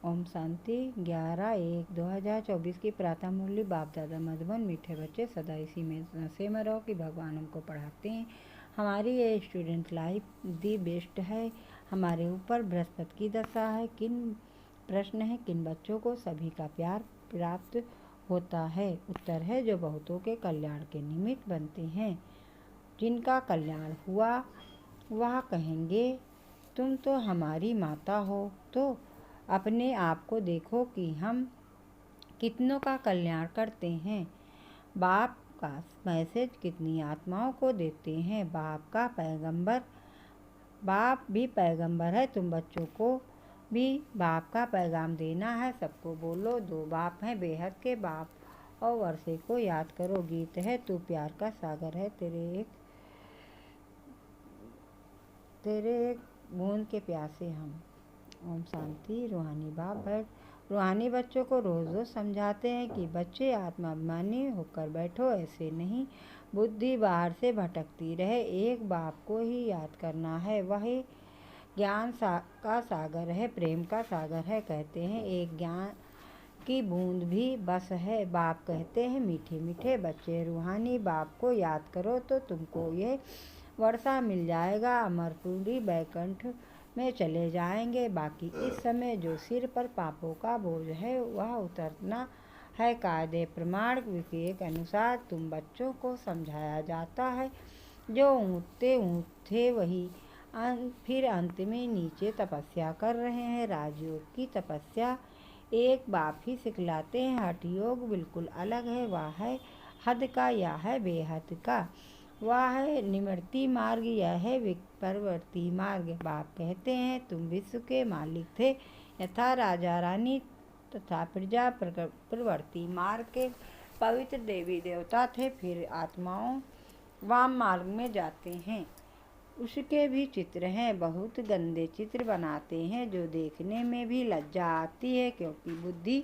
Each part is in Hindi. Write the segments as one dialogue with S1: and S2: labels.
S1: ओम शांति। 11/1/2024 की प्रातः मुरली। बाप दादा मधुबन। मीठे बच्चे, सदा इसी में नशे में रहो कि भगवान हमको पढ़ाते हैं। हमारी ये स्टूडेंट लाइफ दी बेस्ट है। हमारे ऊपर बृहस्पति की दशा है। प्रश्न है, किन बच्चों को सभी का प्यार प्राप्त होता है? उत्तर है, जो बहुतों के कल्याण के निमित्त बनते हैं। जिनका कल्याण हुआ वह कहेंगे, तुम तो हमारी माता हो। तो अपने आप को देखो कि हम कितनों का कल्याण करते हैं। बाप का मैसेज कितनी आत्माओं को देते हैं। बाप भी पैगंबर है। तुम बच्चों को भी बाप का पैगाम देना है। सबको बोलो, दो बाप हैं बेहद के बाप और वर्षे को याद करो। गीत है, तू प्यार का सागर है, तेरे एक बूंद के प्यासे हम। ओम शांति। रूहानी बच्चों को रोज़ रोज़ समझाते हैं कि बच्चे आत्माभिमानी होकर बैठो, ऐसे नहीं। बुद्धि बाहर से भटकती रहे, एक बाप को ही याद करना है। वही ज्ञान का सागर है, प्रेम का सागर है। कहते हैं एक ज्ञान की बूंद भी बस है। बाप कहते हैं, मीठे मीठे बच्चे रूहानी बाप को याद करो तो तुमको ये वर्षा मिल जाएगा। अमरपुरी बैकुंठ में चले जाएंगे। बाकी इस समय जो सिर पर पापों का बोझ है वह उतरना है। कायदे प्रमाण के अनुसार तुम बच्चों को समझाया जाता है। जो ऊँटते थे वही फिर अंत में नीचे तपस्या कर रहे हैं। राजयोग की तपस्या एक बाप ही सिखलाते हैं। हठ योग बिल्कुल अलग है। वह है हद का, यह है बेहद का। वह है निवृत्ति मार्ग, यह है विप्रवृत्ति मार्ग। बाप कहते हैं, तुम विश्व के मालिक थे, यथा राजा रानी तथा प्रजा प्रवृत्ति मार्ग के पवित्र देवी देवता थे। फिर आत्माओं वाम मार्ग में जाते हैं। उसके भी चित्र हैं, बहुत गंदे चित्र बनाते हैं जो देखने में भी लज्जा आती है, क्योंकि बुद्धि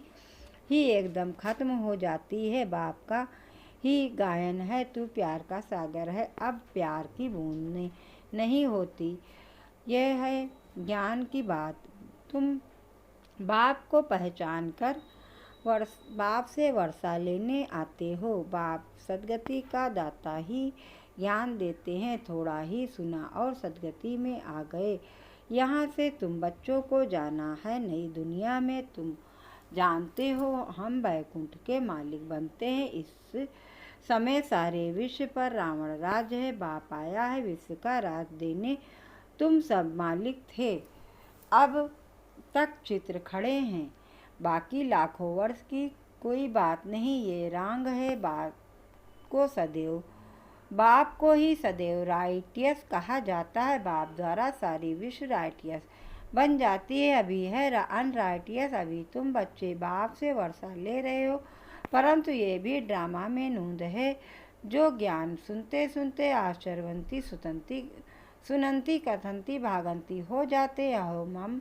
S1: ही एकदम खत्म हो जाती है। बाप का ही गायन है, तू प्यार का सागर है। अब प्यार की बूंद नहीं होती, यह है ज्ञान की बात। तुम बाप को पहचान कर बाप से वर्षा लेने आते हो। बाप सद्गति का दाता ही ज्ञान देते हैं। थोड़ा ही सुना और सद्गति में आ गए। यहाँ से तुम बच्चों को जाना है नई दुनिया में। तुम जानते हो हम बैकुंठ के मालिक बनते हैं। इस समय सारे विश्व पर रावण राज है। बाप आया है विश्व का राज देने। तुम सब मालिक थे, अब तक चित्र खड़े हैं। बाकी लाखों वर्ष की कोई बात नहीं। ये रांग है बाप को ही सदैव राइटियस कहा जाता है। बाप द्वारा सारी विश्व राइटियस बन जाती है। अभी है अनराइटियस। अभी तुम बच्चे बाप से वर्षा ले रहे हो, परंतु ये भी ड्रामा में नूंद है। जो ज्ञान सुनते सुनते आश्चर्यवंती सुनंती कथंती भागंती हो जाते हो। मम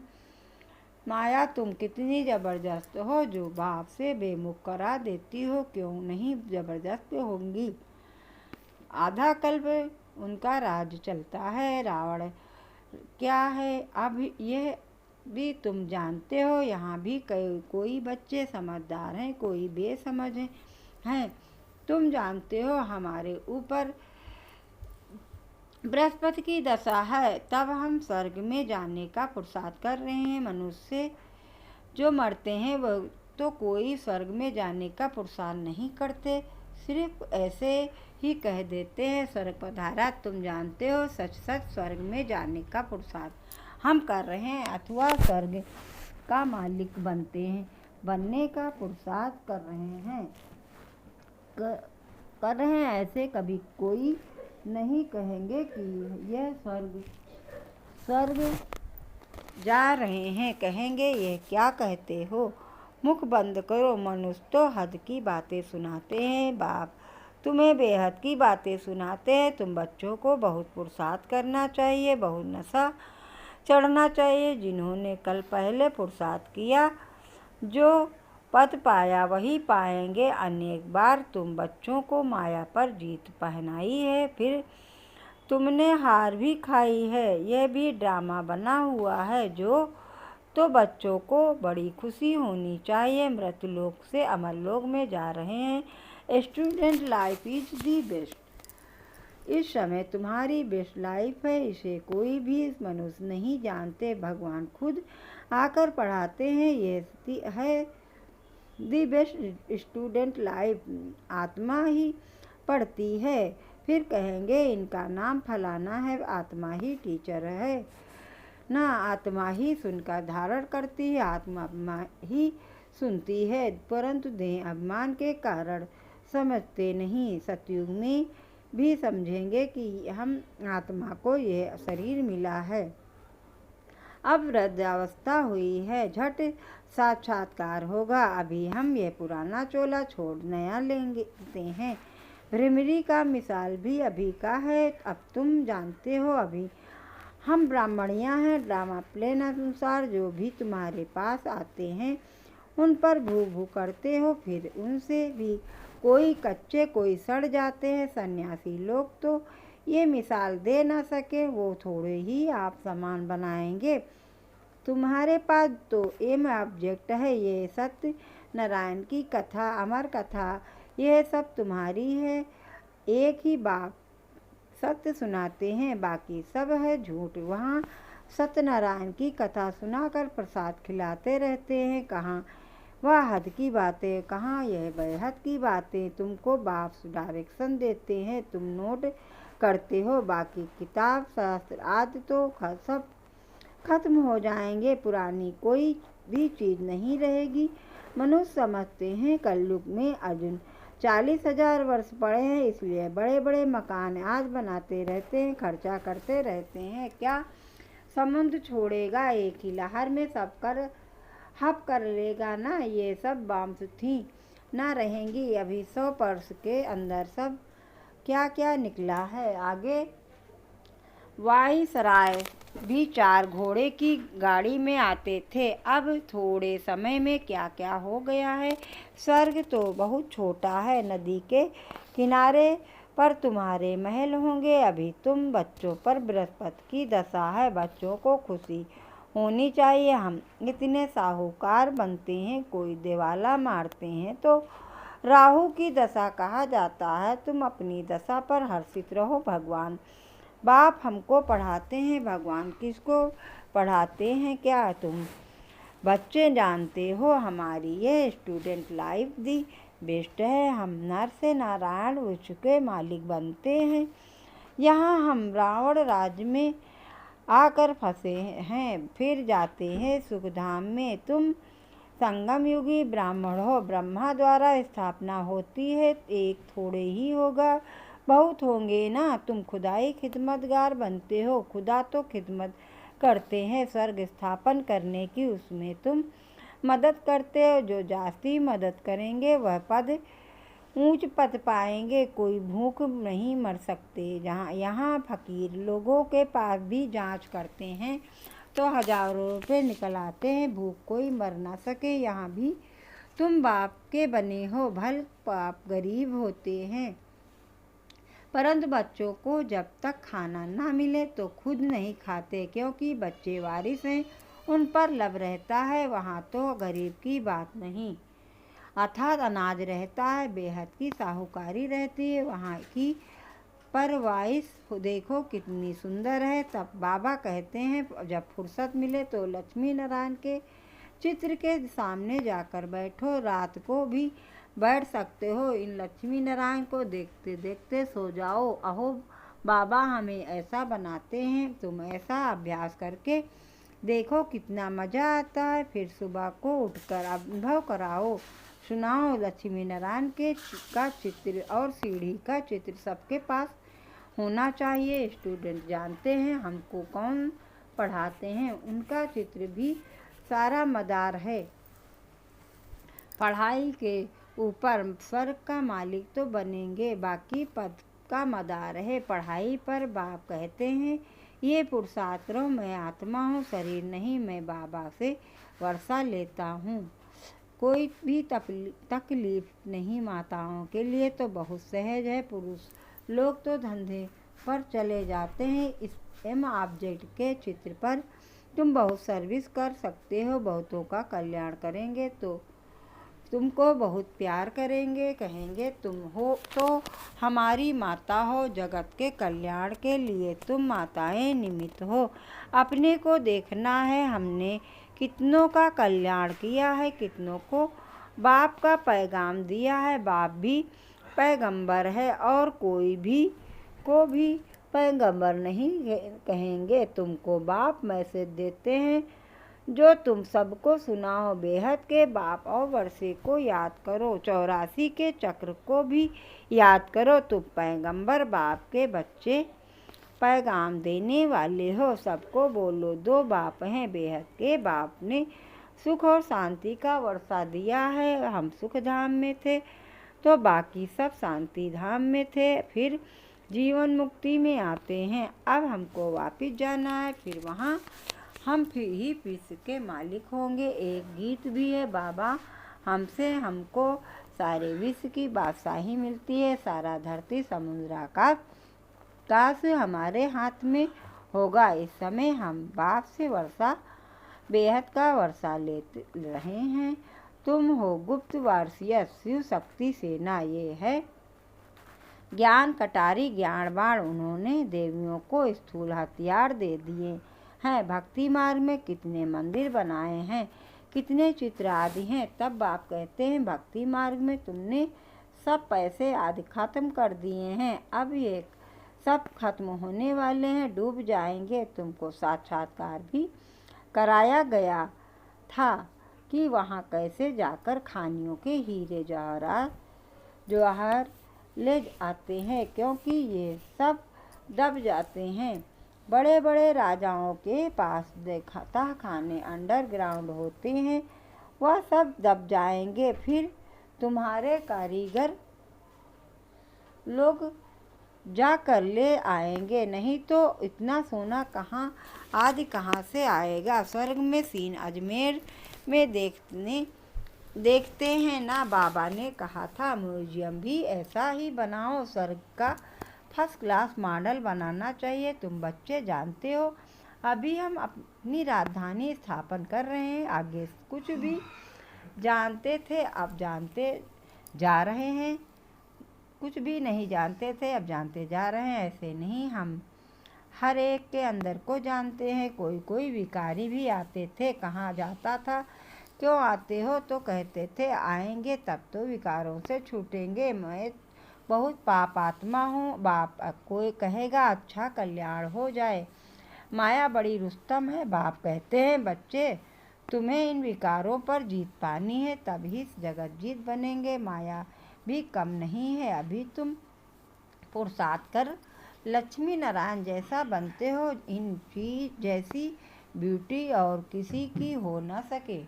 S1: माया तुम कितनी जबरदस्त हो, जो बाप से बेमुख करा देती हो। क्यों नहीं जबरदस्त होंगी? आधा कल्प उनका राज चलता है। रावण क्या है अब यह भी तुम जानते हो। यहाँ भी कोई बच्चे समझदार हैं, कोई बेसमझ हैं। तुम जानते हो हमारे ऊपर बृहस्पति की दशा है, तब हम स्वर्ग में जाने का पुरुषार्थ कर रहे हैं। मनुष्य जो मरते हैं वह तो कोई स्वर्ग में जाने का पुरुषार्थ नहीं करते, सिर्फ ऐसे ही कह देते हैं स्वर्ग पधारा। तुम जानते हो सच सच स्वर्ग में जाने का पुरुषार्थ हम कर रहे हैं, अथवा स्वर्ग का मालिक बनने का पुरुषार्थ कर रहे हैं। ऐसे कभी कोई नहीं कहेंगे कि यह स्वर्ग जा रहे हैं। कहेंगे, यह क्या कहते हो? मुख बंद करो। मनुष्य तो हद की बातें सुनाते हैं, बाप तुम्हें बेहद की बातें सुनाते हैं। तुम बच्चों को बहुत पुरुषार्थ करना चाहिए, बहुत नशा चढ़ना चाहिए। जिन्होंने कल पहले पुरुषार्थ किया, जो पद पाया वही पाएंगे। अनेक बार तुम बच्चों को माया पर जीत पहनाई है, फिर तुमने हार भी खाई है। यह भी ड्रामा बना हुआ है। जो तो बच्चों को बड़ी खुशी होनी चाहिए। मृतलोक से अमरलोक में जा रहे हैं। Student life is the best. इस समय तुम्हारी बेस्ट लाइफ है, इसे कोई भी मनुष्य नहीं जानते। भगवान खुद आकर पढ़ाते हैं। ये है दी बेस्ट स्टूडेंट लाइफ। आत्मा ही पढ़ती है, फिर कहेंगे इनका नाम फलाना है। आत्मा ही टीचर है ना, आत्मा ही सुनकर धारण करती है। आत्मा ही सुनती है, परंतु देह अभिमान के कारण समझते नहीं। सतयुग में भी समझेंगे कि हम आत्मा को यह शरीर मिला है, अब वृद्धावस्था हुई है, झट साक्षात्कार होगा। अभी हम ये पुराना चोला छोड़ नया लेते हैं। भ्रमरी का मिसाल भी अभी का है। अब तुम जानते हो अभी हम ब्राह्मणियाँ हैं। ड्रामा प्लेन अनुसार जो भी तुम्हारे पास आते हैं उन पर भू भू करते हो, फिर उनसे भी कोई कच्चे कोई सड़ जाते हैं। सन्यासी लोग तो ये मिसाल दे ना सके, वो थोड़े ही आप सामान बनाएंगे। तुम्हारे पास तो एम ऑब्जेक्ट है। ये सत्य नारायण की कथा, अमर कथा, यह सब तुम्हारी है। एक ही बाप सत्य सुनाते हैं, बाकी सब है झूठ। वहाँ सत्यनारायण की कथा सुनाकर प्रसाद खिलाते रहते हैं। कहाँ वह हद की बातें, कहाँ यह बेहद की बातें। तुमको बाप डायरेक्शन देते हैं, तुम नोट करते हो। बाकी किताब शास्त्र आदि तो सब खत्म हो जाएंगे, पुरानी कोई भी चीज़ नहीं रहेगी। मनुष्य समझते हैं कलयुग में अर्जुन 40,000 वर्ष पड़े हैं, इसलिए बड़े बड़े मकान आज बनाते रहते हैं, खर्चा करते रहते हैं। क्या समुद्र छोड़ेगा एक ही लहर में, सब कर हप कर लेगा ना। ये सब बॉम्ब्स थी ना रहेंगी। अभी 100 वर्ष के अंदर सब क्या क्या निकला है। आगे वायसराय भी 4 घोड़े की गाड़ी में आते थे, अब थोड़े समय में क्या क्या हो गया है। स्वर्ग तो बहुत छोटा है, नदी के किनारे पर तुम्हारे महल होंगे। अभी तुम बच्चों पर बृहस्पति की दशा है, बच्चों को खुशी होनी चाहिए। हम इतने साहूकार बनते हैं, कोई दिवाला मारते हैं तो राहु की दशा कहा जाता है। तुम अपनी दशा पर हर्षित रहो। भगवान बाप हमको पढ़ाते हैं, भगवान किसको पढ़ाते हैं क्या तुम बच्चे जानते हो। हमारी ये स्टूडेंट लाइफ दी बेस्ट है। हम नर से नारायण वृक्ष के मालिक बनते हैं। यहाँ हम रावण राज्य में आकर फंसे हैं, फिर जाते हैं सुखधाम में। तुम संगम युगी ब्राह्मण हो, ब्रह्मा द्वारा स्थापना होती है, एक थोड़े ही होगा, बहुत होंगे ना। तुम खुदाई खिदमतगार बनते हो, खुदा तो खिदमत करते हैं स्वर्ग स्थापन करने की, उसमें तुम मदद करते हो। जो जास्ती मदद करेंगे वह पद ऊंच पद पाएंगे। कोई भूख नहीं मर सकते। जहाँ यहाँ फकीर लोगों के पास भी जांच करते हैं तो हजारों रुपये निकल आते हैं, भूख कोई मर ना सके। यहाँ भी तुम बाप के बने हो, भल पाप गरीब होते हैं, परंतु बच्चों को जब तक खाना ना मिले तो खुद नहीं खाते, क्योंकि बच्चे वारिस हैं, उन पर लब रहता है। वहाँ तो गरीब की बात नहीं, अर्थात अनाज रहता है, बेहद की साहूकारी रहती है। वहाँ की परवाइश देखो कितनी सुंदर है। तब बाबा कहते हैं जब फुर्सत मिले तो लक्ष्मी नारायण के चित्र के सामने जाकर बैठो, रात को भी बैठ सकते हो। इन लक्ष्मी नारायण को देखते देखते सो जाओ। अहो बाबा हमें ऐसा बनाते हैं, तुम ऐसा अभ्यास करके देखो कितना मज़ा आता है। फिर सुबह को उठकर अनुभव कराओ, सुनाओ। लक्ष्मी नारायण के का चित्र और सीढ़ी का चित्र सबके पास होना चाहिए। स्टूडेंट जानते हैं हमको कौन पढ़ाते हैं, उनका चित्र भी सारा मदार है पढ़ाई के ऊपर। स्वर्ग का मालिक तो बनेंगे, बाकी पद का मदार है पढ़ाई पर। बाप कहते हैं ये पुरुषार्थ मैं आत्मा हूँ, शरीर नहीं। मैं बाबा से वर्षा लेता हूँ, कोई भी तकलीफ नहीं। माताओं के लिए तो बहुत सहज है, पुरुष लोग तो धंधे पर चले जाते हैं। इस एम ऑब्जेक्ट के चित्र पर तुम बहुत सर्विस कर सकते हो, बहुतों का कल्याण करेंगे तो तुमको बहुत प्यार करेंगे, कहेंगे तुम हो तो हमारी माता हो, जगत के कल्याण के लिए तुम माताएं निमित्त हो। अपने को देखना है, हमने कितनों का कल्याण किया है, कितनों को बाप का पैगाम दिया है। बाप भी पैगंबर है और कोई भी को भी पैगंबर नहीं कहेंगे। तुमको बाप मैसेज देते हैं जो तुम सबको सुनाओ। बेहद के बाप और वर्षे को याद करो, 84 के चक्र को भी याद करो। तुम पैगंबर बाप के बच्चे पैगाम देने वाले हो। सबको बोलो दो बाप हैं। बेहद के बाप ने सुख और शांति का वर्षा दिया है। हम सुख धाम में थे तो बाकी सब शांति धाम में थे, फिर जीवन मुक्ति में आते हैं। अब हमको वापिस जाना है, फिर वहाँ हम फिर ही विश्व के मालिक होंगे। एक गीत भी है, बाबा हमसे हमको सारे विश्व की बादशाही मिलती है। सारा धरती समुद्र आकाश हमारे हाथ में होगा। इस समय हम बाप से वर्षा बेहद का वर्षा ले रहे हैं। तुम हो गुप्त वारसियत शिव शक्ति सेना। ये है ज्ञान कटारी ज्ञान बाण। उन्होंने देवियों को स्थूल हथियार दे दिए हैं। भक्ति मार्ग में कितने मंदिर बनाए हैं, कितने चित्र आदि हैं। तब बाप कहते हैं भक्ति मार्ग में तुमने सब पैसे आदि खत्म कर दिए हैं। अब ये सब खत्म होने वाले हैं, डूब जाएंगे। तुमको साक्षात्कार भी कराया गया था कि वहाँ कैसे जाकर खानियों के हीरे जवाहर ले आते हैं, क्योंकि ये सब दब जाते हैं। बड़े बड़े राजाओं के पास देखता खाने अंडरग्राउंड होते हैं, वह सब दब जाएंगे। फिर तुम्हारे कारीगर लोग जाकर ले आएंगे, नहीं तो इतना सोना कहाँ आदि कहाँ से आएगा। स्वर्ग में सीन अजमेर में देखते हैं ना। बाबा ने कहा था म्यूजियम भी ऐसा ही बनाओ, स्वर्ग का फर्स्ट क्लास मॉडल बनाना चाहिए। तुम बच्चे जानते हो अभी हम अपनी राजधानी स्थापन कर रहे हैं। आगे कुछ भी जानते थे अब जानते जा रहे हैं, कुछ भी नहीं जानते थे अब जानते जा रहे हैं। ऐसे नहीं, हम हर एक के अंदर को जानते हैं। कोई विकारी भी आते थे, कहाँ जाता था, क्यों आते हो, तो कहते थे आएंगे तब तो विकारों से छूटेंगे। मैं बहुत पाप आत्मा हूँ। बाप कोई कहेगा अच्छा कल्याण हो जाए। माया बड़ी रुस्तम है। बाप कहते हैं बच्चे तुम्हें इन विकारों पर जीत पानी है, तभी जगत जीत बनेंगे। माया भी कम नहीं है। अभी तुम पुरुषार्थ कर लक्ष्मी नारायण जैसा बनते हो। इनकी जैसी ब्यूटी और किसी की हो न सके।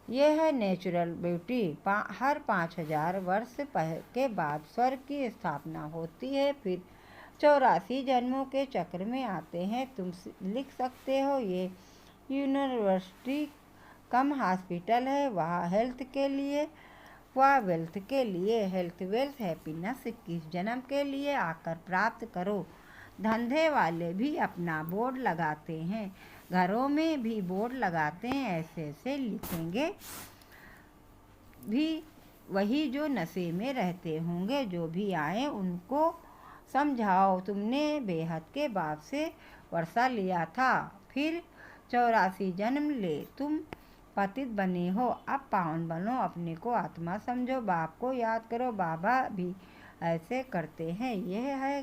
S1: यह है नेचुरल ब्यूटी। हर 5000 वर्ष के बाद स्वर्ग की स्थापना होती है, फिर 84 जन्मों के चक्र में आते हैं। तुम लिख सकते हो ये यूनिवर्सिटी कम हॉस्पिटल है। वह हेल्थ के लिए, वह वेल्थ के लिए। हेल्थ वेल्थ हैप्पीनेस 21 जन्म के लिए आकर प्राप्त करो। धंधे वाले भी अपना बोर्ड लगाते हैं, घरों में भी बोर्ड लगाते हैं। ऐसे ऐसे लिखेंगे भी वही जो नशे में रहते होंगे। जो भी आए उनको समझाओ तुमने बेहद के बाप से वर्षा लिया था, फिर 84 जन्म ले तुम पतित बने हो। अब पावन बनो, अपने को आत्मा समझो, बाप को याद करो। बाबा भी ऐसे करते हैं। यह है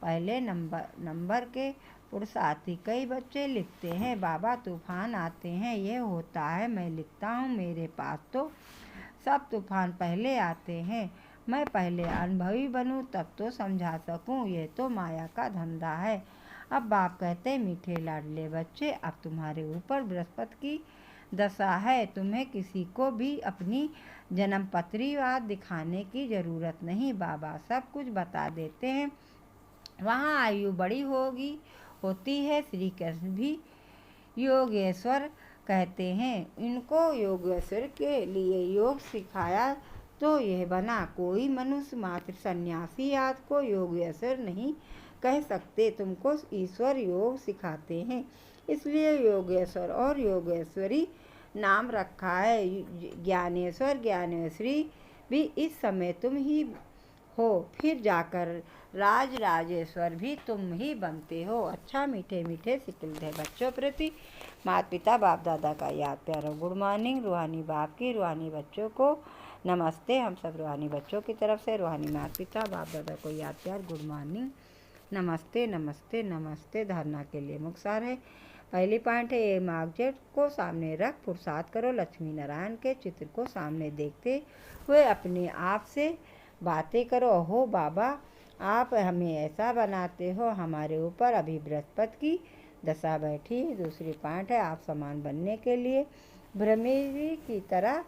S1: पहले नंबर के पुरुषार्थी। कई बच्चे लिखते हैं बाबा तूफान आते हैं, ये होता है। मैं लिखता हूँ मेरे पास तो सब तूफान पहले आते हैं। मैं पहले अनुभवी बनूं तब तो समझा सकूं। ये तो माया का धंधा है। अब बाप कहते मीठे लाडले बच्चे, अब तुम्हारे ऊपर बृहस्पति की दशा है। तुम्हें किसी को भी अपनी जन्म पत्रीवाद दिखाने की ज़रूरत नहीं। बाबा सब कुछ बता देते हैं। वहाँ आयु बड़ी होती है। श्री कृष्ण भी योगेश्वर कहते हैं। इनको योगेश्वर के लिए योग सिखाया तो यह बना। कोई मनुष्य मात्र सन्यासी आदि को योगेश्वर नहीं कह सकते। तुमको ईश्वर योग सिखाते हैं। इसलिए योगेश्वर और योगेश्वरी नाम रखा है। ज्ञानेश्वर ज्ञानेश्वरी भी इस समय तुम ही हो, फिर जाकर राज राजेश्वर भी तुम ही बनते हो। अच्छा मीठे मीठे सिकलते बच्चों प्रति माता पिता बाप दादा का याद प्यार हो। गुड मॉर्निंग रूहानी बाप की रूहानी बच्चों को नमस्ते। हम सब रूहानी बच्चों की तरफ से रूहानी माता पिता बाप दादा को याद प्यार गुड मॉर्निंग, नमस्ते नमस्ते नमस्ते। धारणा के लिए मुख्तार है। पहली पॉइंट है, ए मार्गजेट को सामने रख पुरुषार्थ करो। लक्ष्मी नारायण के चित्र को सामने देखते हुए अपने आप से बातें करो। हो बाबा, आप हमें ऐसा बनाते हो, हमारे ऊपर अभी बृहस्पति की दशा बैठी है। दूसरी पॉइंट है, आप समान बनने के लिए ब्रह्मी की तरह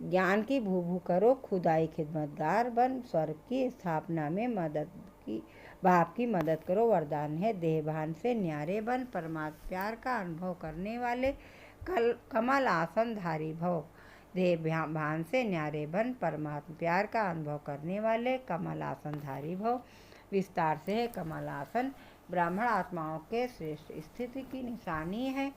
S1: ज्ञान की भूभू करो। खुदाई खिदमतगार बन स्वर्ग की स्थापना में मदद की बाप की मदद करो। वरदान है, देहभान से न्यारे बन परमात्मा प्यार का अनुभव करने वाले कमल आसन धारी भव। देहभान से न्यारे बन परमात्मा प्यार का अनुभव करने वाले कमल आसन धारी भव। विस्तार से है, कमल आसन ब्राह्मण आत्माओं के श्रेष्ठ स्थिति की निशानी है।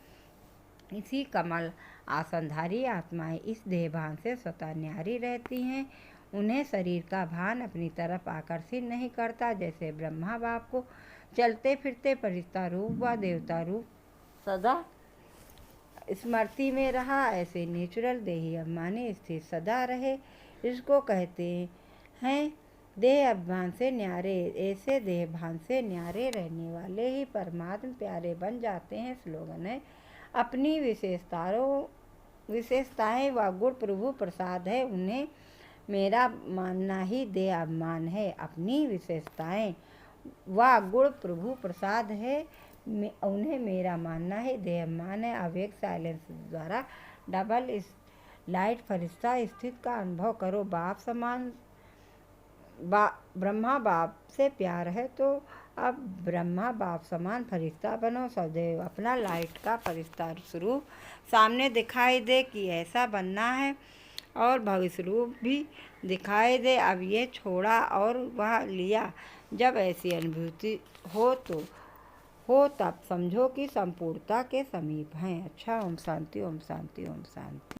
S1: इसी कमल आसनधारी आत्माएं इस देहभान से स्वतः न्यारी रहती हैं। उन्हें शरीर का भान अपनी तरफ आकर्षित नहीं करता। जैसे ब्रह्मा बाप को चलते फिरते फरिश्ता रूप व देवता रूप सदा स्मृति में रहा, ऐसे नेचुरल देही अभिमानी स्थित सदा रहे। इसको कहते हैं देह अभिमान से न्यारे। ऐसे देह भान से न्यारे रहने वाले ही परमात्मा प्यारे बन जाते हैं। स्लोगन है, अपनी विशेषताएं व गुण प्रभु प्रसाद है, उन्हें मेरा मानना ही देह अभिमान है। अपनी विशेषताएं व गुण प्रभु प्रसाद है, उन्हें मेरा मानना ही देह अभिमान है। अवेक साइलेंस द्वारा डबल लाइट फरिश्ता स्थित का अनुभव करो। बाप समान ब्रह्मा बाप से प्यार है तो अब ब्रह्मा बाप समान फरिश्ता बनो। सदैव अपना लाइट का फरिश्ता स्वरूप सामने दिखाई दे कि ऐसा बनना है, और भविष्य रूप भी दिखाई दे। अब ये छोड़ा और वह लिया। जब ऐसी अनुभूति हो तब समझो कि संपूर्णता के समीप हैं। अच्छा, ओम शांति ओम शांति ओम शांति।